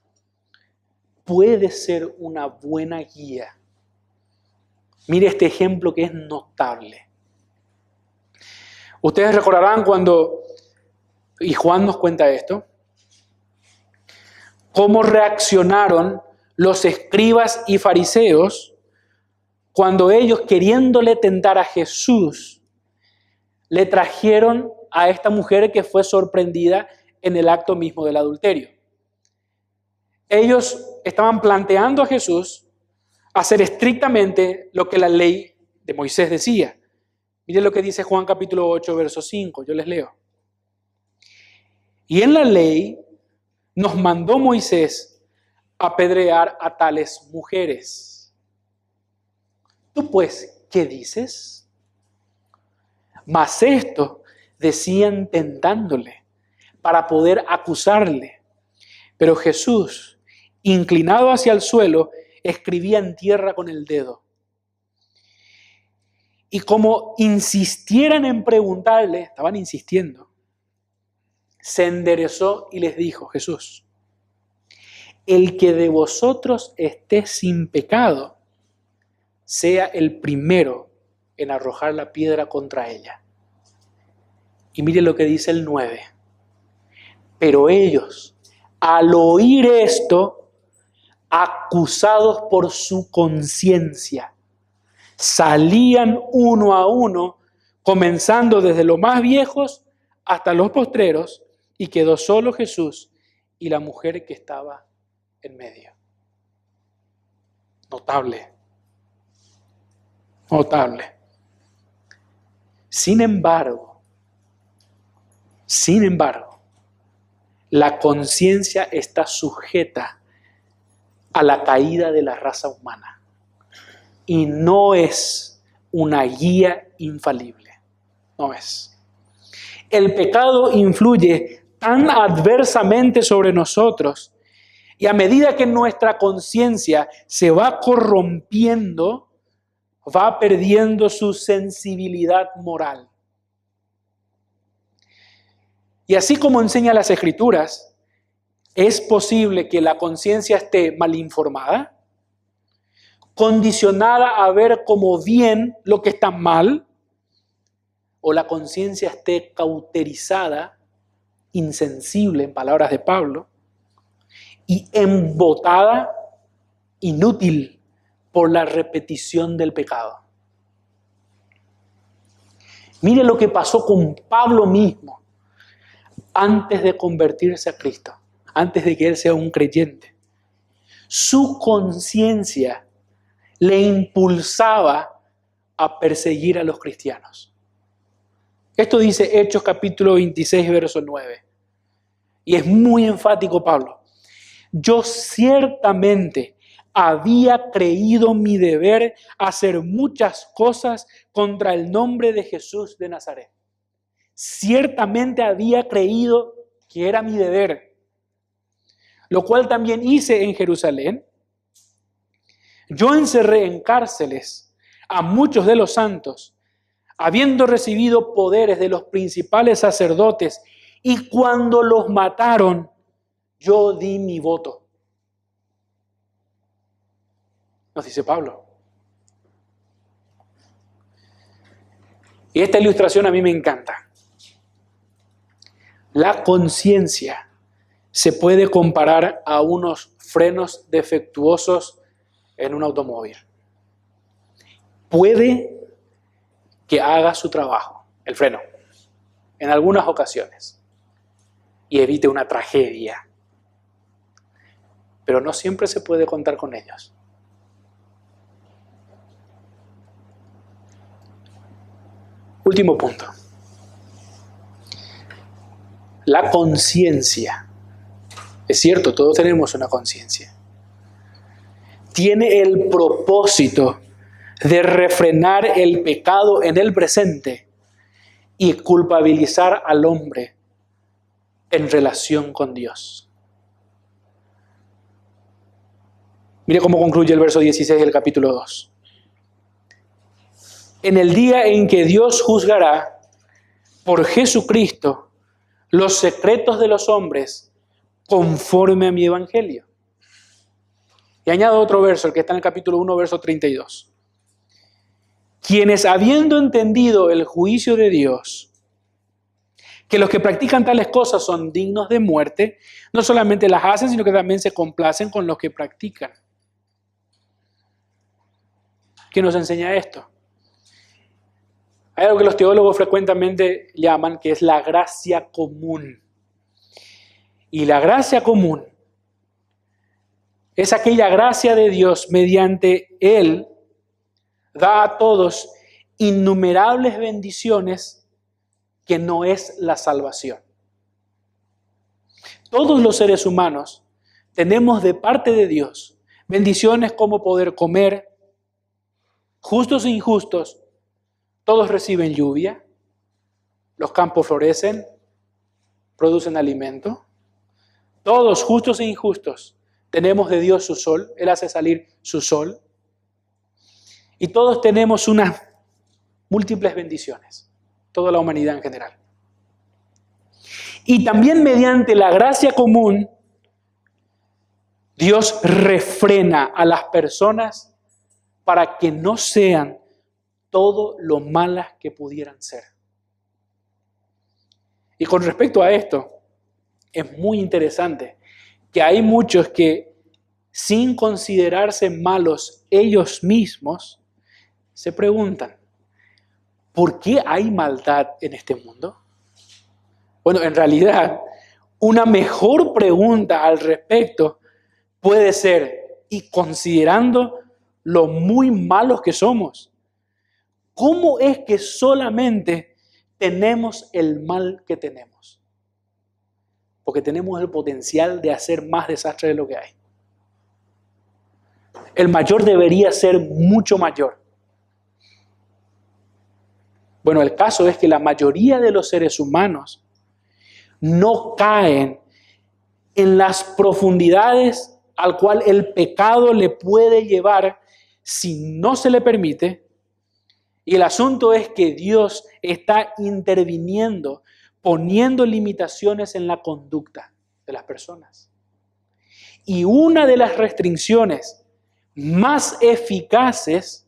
puede ser una buena guía. Mire este ejemplo que es notable. Ustedes recordarán cuando, y Juan nos cuenta esto, cómo reaccionaron los escribas y fariseos cuando ellos, queriéndole tentar a Jesús, le trajeron a esta mujer que fue sorprendida en el acto mismo del adulterio. Ellos estaban planteando a Jesús hacer estrictamente lo que la ley de Moisés decía. Miren lo que dice Juan capítulo 8, verso 5, yo les leo. Y en la ley nos mandó Moisés apedrear a tales mujeres. ¿Tú pues qué dices? Mas esto decían tentándole para poder acusarle. Pero Jesús, inclinado hacia el suelo, escribía en tierra con el dedo. Y como insistieran en preguntarle, estaban insistiendo, se enderezó y les dijo, Jesús, el que de vosotros esté sin pecado, sea el primero en arrojar la piedra contra ella. Y mire lo que dice el 9. Pero ellos, al oír esto, acusados por su conciencia, salían uno a uno, comenzando desde los más viejos hasta los postreros, y quedó solo Jesús y la mujer que estaba en medio. Notable. Notable. Sin embargo, la conciencia está sujeta a la caída de la raza humana y no es una guía infalible. No es. El pecado influye tan adversamente sobre nosotros y a medida que nuestra conciencia se va corrompiendo, va perdiendo su sensibilidad moral. Y así como enseña las Escrituras, es posible que la conciencia esté mal informada, condicionada a ver como bien lo que está mal, o la conciencia esté cauterizada, insensible, en palabras de Pablo, y embotada, inútil, por la repetición del pecado. Mire lo que pasó con Pablo mismo antes de convertirse a Cristo, antes de que él sea un creyente. Su conciencia le impulsaba a perseguir a los cristianos. Esto dice Hechos capítulo 26, verso 9. Y es muy enfático Pablo. Yo ciertamente había creído mi deber hacer muchas cosas contra el nombre de Jesús de Nazaret. Ciertamente había creído que era mi deber, lo cual también hice en Jerusalén. Yo encerré en cárceles a muchos de los santos, habiendo recibido poderes de los principales sacerdotes, y cuando los mataron, yo di mi voto. Nos dice Pablo. Y esta ilustración a mí me encanta. La conciencia se puede comparar a unos frenos defectuosos en un automóvil. Puede que haga su trabajo, el freno, en algunas ocasiones, y evite una tragedia. Pero no siempre se puede contar con ellos. Último punto. La conciencia. Es cierto, todos tenemos una conciencia. Tiene el propósito de refrenar el pecado en el presente y culpabilizar al hombre en relación con Dios. Mire cómo concluye el verso 16 del capítulo 2. En el día en que Dios juzgará por Jesucristo los secretos de los hombres conforme a mi evangelio. Y añado otro verso, el que está en el capítulo 1, verso 32. Quienes habiendo entendido el juicio de Dios, que los que practican tales cosas son dignos de muerte, no solamente las hacen, sino que también se complacen con los que practican. ¿Qué nos enseña esto? Hay algo que los teólogos frecuentemente llaman que es la gracia común. Y la gracia común es aquella gracia de Dios mediante Él da a todos innumerables bendiciones que no es la salvación. Todos los seres humanos tenemos de parte de Dios bendiciones como poder comer, justos e injustos. Todos reciben lluvia, los campos florecen, producen alimento. Todos, justos e injustos, tenemos de Dios su sol, Él hace salir su sol. Y todos tenemos unas múltiples bendiciones, toda la humanidad en general. Y también mediante la gracia común, Dios refrena a las personas para que no sean todo lo malas que pudieran ser. Y con respecto a esto, es muy interesante que hay muchos que, sin considerarse malos ellos mismos, se preguntan, ¿por qué hay maldad en este mundo? Bueno, en realidad, Una mejor pregunta al respecto puede ser, y considerando lo muy malos que somos, ¿cómo es que solamente tenemos el mal que tenemos? Porque tenemos el potencial de hacer más desastre de lo que hay. El mayor debería ser mucho mayor. Bueno, el caso es que la mayoría de los seres humanos no caen en las profundidades al cual el pecado le puede llevar si no se le permite. Y el asunto es que Dios está interviniendo, poniendo limitaciones en la conducta de las personas. Y una de las restricciones más eficaces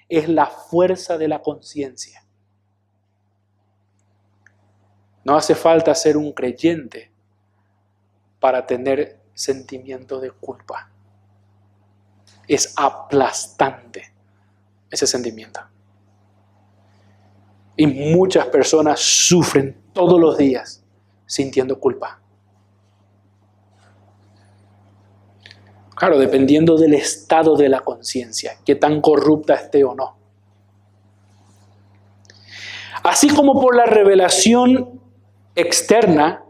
es la fuerza de la conciencia. No hace falta ser un creyente para tener sentimiento de culpa. Es aplastante ese sentimiento. Y muchas personas sufren todos los días sintiendo culpa. Claro, dependiendo del estado de la conciencia, qué tan corrupta esté o no. Así como por la revelación externa,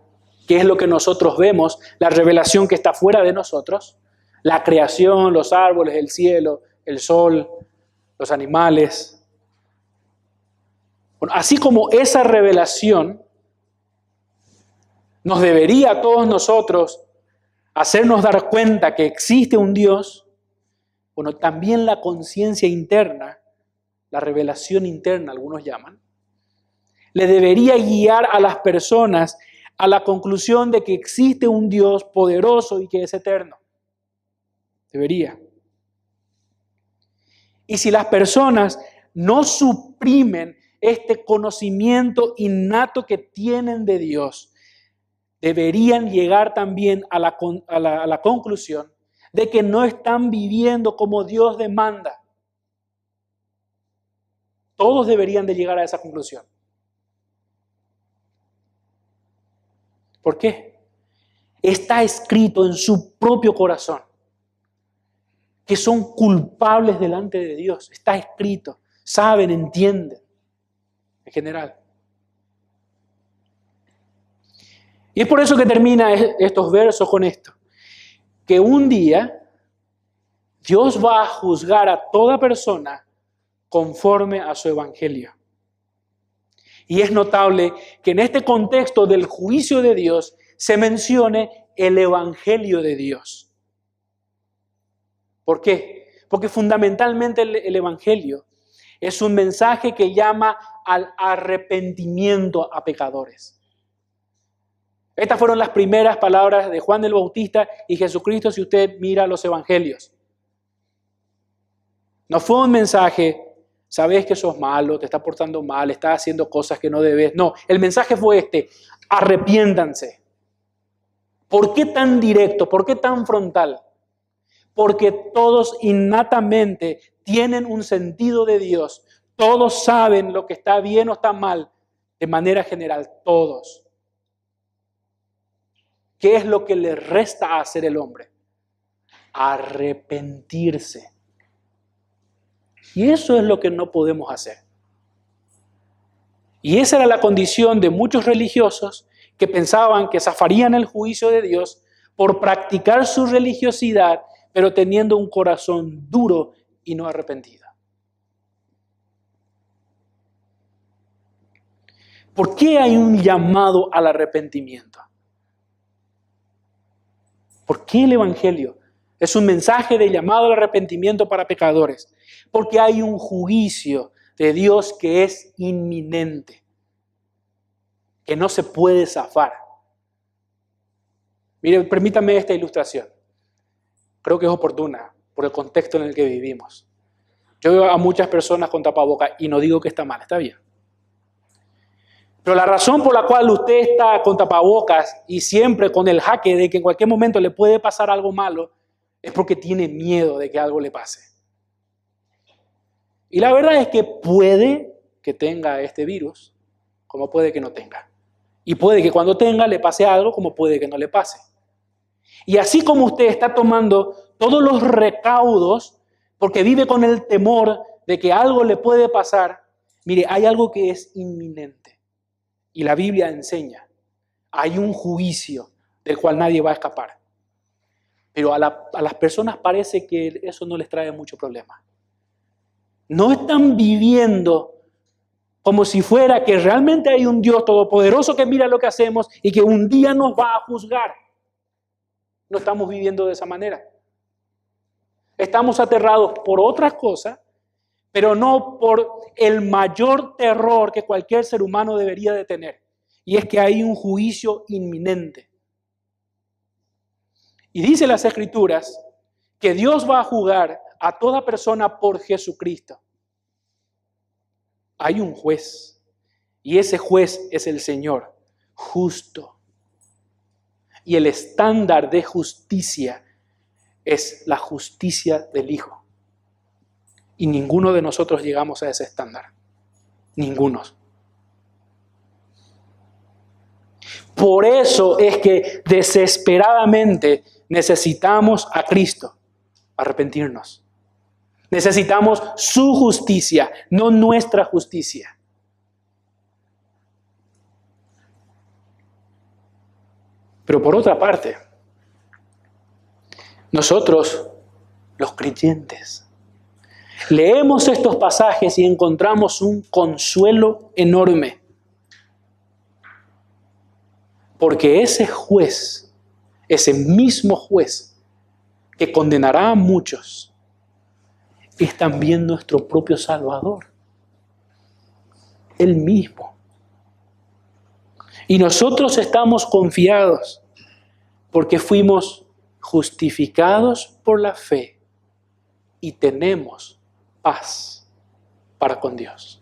que es lo que nosotros vemos, la revelación que está fuera de nosotros, la creación, los árboles, el cielo, el sol, los animales. Bueno, así como esa revelación nos debería a todos nosotros hacernos dar cuenta que existe un Dios, bueno, también la conciencia interna, la revelación interna, algunos llaman, le debería guiar a las personas a la conclusión de que existe un Dios poderoso y que es eterno. Debería. Y si las personas no suprimen este conocimiento innato que tienen de Dios, deberían llegar también a la conclusión de que no están viviendo como Dios demanda. Todos deberían de llegar a esa conclusión. ¿Por qué? Está escrito en su propio corazón que son culpables delante de Dios. Está escrito. Saben, entienden. En general. Y es por eso que termina estos versos con esto. Que un día Dios va a juzgar a toda persona conforme a su evangelio. Y es notable que en este contexto del juicio de Dios se mencione el evangelio de Dios. ¿Por qué? Porque fundamentalmente el evangelio es un mensaje que llama al arrepentimiento a pecadores. Estas fueron las primeras palabras de Juan el Bautista y Jesucristo si usted mira los evangelios. No fue un mensaje, sabes que sos malo, te estás portando mal, estás haciendo cosas que no debes. No, el mensaje fue este, arrepiéntanse. ¿Por qué tan directo? ¿Por qué tan frontal? Porque todos innatamente tienen un sentido de Dios. Todos saben lo que está bien o está mal, de manera general, todos. ¿Qué es lo que le resta a hacer el hombre? Arrepentirse. Y eso es lo que no podemos hacer. Y esa era la condición de muchos religiosos que pensaban que zafarían el juicio de Dios por practicar su religiosidad, pero teniendo un corazón duro y no arrepentido. ¿Por qué hay un llamado al arrepentimiento? ¿Por qué el evangelio es un mensaje de llamado al arrepentimiento para pecadores? Porque hay un juicio de Dios que es inminente, que no se puede zafar. Mire, permítame esta ilustración. Creo que es oportuna por el contexto en el que vivimos. Yo veo a muchas personas con tapabocas y no digo que está mal, está bien. Pero la razón por la cual usted está con tapabocas y siempre con el jaque de que en cualquier momento le puede pasar algo malo es porque tiene miedo de que algo le pase. Y la verdad es que puede que tenga este virus, como puede que no tenga. Y puede que cuando tenga le pase algo, como puede que no le pase. Y así como usted está tomando todos los recaudos, porque vive con el temor de que algo le puede pasar, mire, hay algo que es inminente. Y la Biblia enseña, hay un juicio del cual nadie va a escapar. Pero a las personas parece que eso no les trae mucho problema. No están viviendo como si fuera que realmente hay un Dios todopoderoso que mira lo que hacemos y que un día nos va a juzgar. No estamos viviendo de esa manera. Estamos aterrados por otras cosas, pero no por el mayor terror que cualquier ser humano debería de tener. Y es que hay un juicio inminente. Y dice las Escrituras que Dios va a juzgar a toda persona por Jesucristo. Hay un juez, y ese juez es el Señor, justo. Y el estándar de justicia es la justicia del Hijo. Y ninguno de nosotros llegamos a ese estándar. Ninguno. Por eso es que desesperadamente necesitamos a Cristo, arrepentirnos. Necesitamos su justicia, no nuestra justicia. Pero por otra parte, nosotros, los creyentes, leemos estos pasajes y encontramos un consuelo enorme. Porque ese juez, ese mismo juez que condenará a muchos, es también nuestro propio Salvador. Él mismo. Y nosotros estamos confiados porque fuimos justificados por la fe y tenemos paz para con Dios.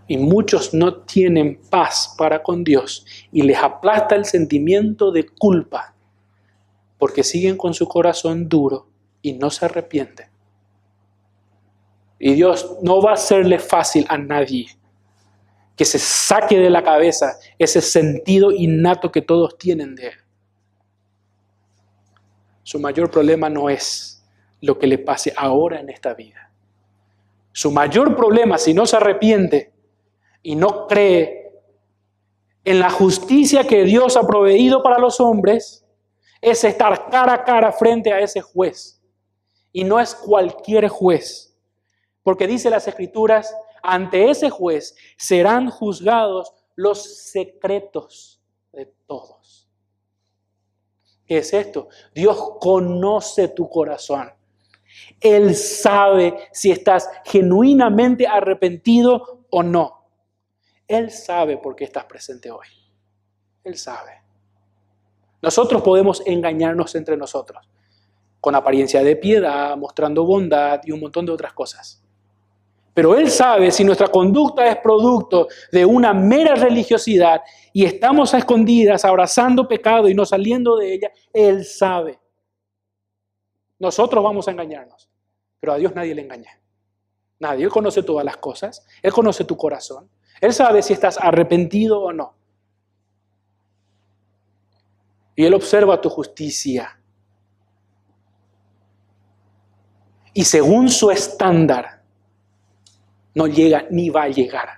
Y muchos no tienen paz para con Dios y les aplasta el sentimiento de culpa porque siguen con su corazón duro y no se arrepienten. Y Dios no va a hacerle fácil a nadie que se saque de la cabeza ese sentido innato que todos tienen de Él. Su mayor problema no es lo que le pase ahora en esta vida. Su mayor problema, si no se arrepiente y no cree en la justicia que Dios ha proveído para los hombres, es estar cara a cara frente a ese juez. Y no es cualquier juez. Porque dice las Escrituras, ante ese juez serán juzgados los secretos de todos. ¿Qué es esto? Dios conoce tu corazón. Él sabe si estás genuinamente arrepentido o no. Él sabe por qué estás presente hoy. Él sabe. Nosotros podemos engañarnos entre nosotros, con apariencia de piedad, mostrando bondad y un montón de otras cosas. Pero Él sabe si nuestra conducta es producto de una mera religiosidad y estamos a escondidas abrazando pecado y no saliendo de ella. Él sabe. Nosotros vamos a engañarnos, pero a Dios nadie le engaña. Nadie. Él conoce todas las cosas. Él conoce tu corazón. Él sabe si estás arrepentido o no. Y Él observa tu justicia. Y según su estándar, no llega ni va a llegar.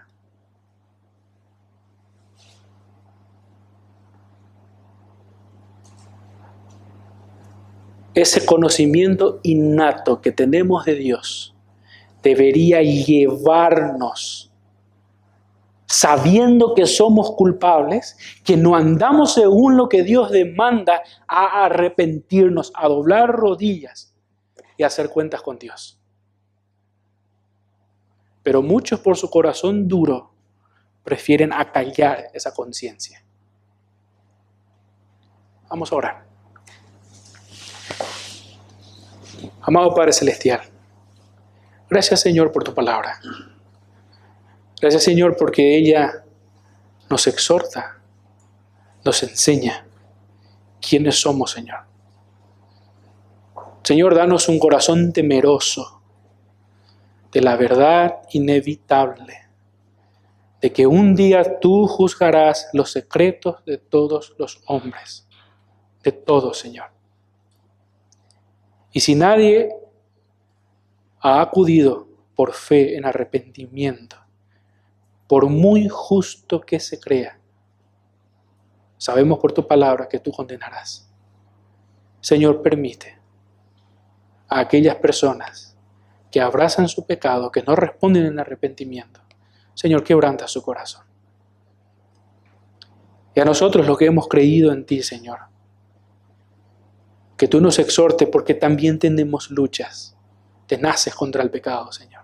Ese conocimiento innato que tenemos de Dios debería llevarnos, sabiendo que somos culpables, que no andamos según lo que Dios demanda, a arrepentirnos, a doblar rodillas y a hacer cuentas con Dios. Pero muchos por su corazón duro prefieren acallar esa conciencia. Vamos a orar. Amado Padre Celestial, gracias Señor por tu palabra. Gracias Señor porque ella nos exhorta, nos enseña quiénes somos, Señor. Señor, danos un corazón temeroso de la verdad inevitable, de que un día tú juzgarás los secretos de todos los hombres, de todos, Señor. Y si nadie ha acudido por fe en arrepentimiento, por muy justo que se crea, sabemos por tu palabra que tú condenarás. Señor, permite a aquellas personas que abrazan su pecado, que no responden en arrepentimiento, Señor, quebranta su corazón. Y a nosotros los que hemos creído en ti, Señor, que tú nos exhortes porque también tenemos luchas tenaces contra el pecado, Señor.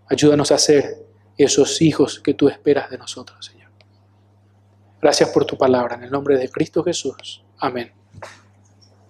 Ayúdanos a ser esos hijos que tú esperas de nosotros, Señor. Gracias por tu palabra, en el nombre de Cristo Jesús. Amén.